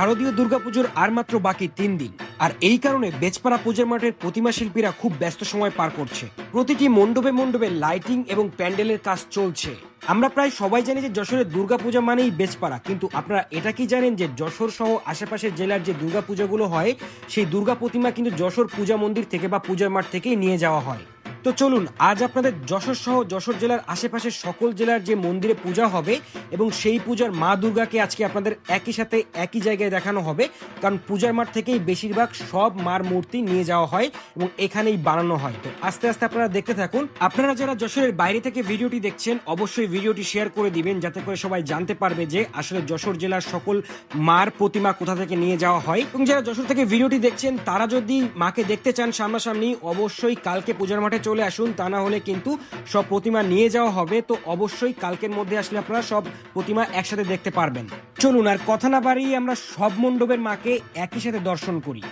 শারদীয় দুর্গাপুজোর আর মাত্র বাকি 3 দিন। আর এই কারণে বেচপাড়া পূজার মাঠের প্রতিমা শিল্পীরা খুব ব্যস্ত সময় পার করছে। প্রতিটি মণ্ডপে মণ্ডপে লাইটিং এবং প্যান্ডেলের কাজ চলছে। আমরা প্রায় সবাই জানি যে যশোরের দুর্গাপূজা মানেই বেচপাড়া, কিন্তু আপনারা এটা কি জানেন যে যশোর সহ আশেপাশের জেলার যে দুর্গাপূজাগুলো হয় সেই দুর্গা প্রতিমা কিন্তু যশোর পূজা মন্দির থেকে বা পূজার মাঠ থেকেই নিয়ে যাওয়া হয়। তো চলুন আজ আপনাদের যশোর সহ যশোর জেলার আশেপাশের সকল জেলার যে মন্দিরে পূজা হবে এবং সেই পূজার মা দুর্গাকে আজকে আপনাদের একই সাথে একই জায়গায় দেখানো হবে, কারণ পূজার মাঠ থেকেই বেশিরভাগ সব মার মূর্তি নিয়ে যাওয়া হয় এবং এখানেই বানানো হয়। তো আস্তে আস্তে আপনারা দেখতে থাকুন। আপনারা যারা যশোরের বাইরে থেকে ভিডিওটি দেখছেন অবশ্যই ভিডিওটি শেয়ার করে দিবেন, যাতে করে সবাই জানতে পারবে যে আসলে যশোর জেলার সকল মার প্রতিমা কোথা থেকে নিয়ে যাওয়া হয়। এবং যারা যশোর থেকে ভিডিওটি দেখছেন তারা যদি মাকে দেখতে চান সামনাসামনি, অবশ্যই কালকে পূজার মাঠে চলে আসুন, তা না হলে কিন্তু সব প্রতিমা নিয়ে যাওয়া হবে। তো অবশ্যই কালকের মধ্যে আসলে আপনারা সব প্রতিমা একসাথে দেখতে পারবেন। চলুন আর কথা না বাড়িয়ে আমরা সব মণ্ডপের মাকে একই সাথে দর্শন করি।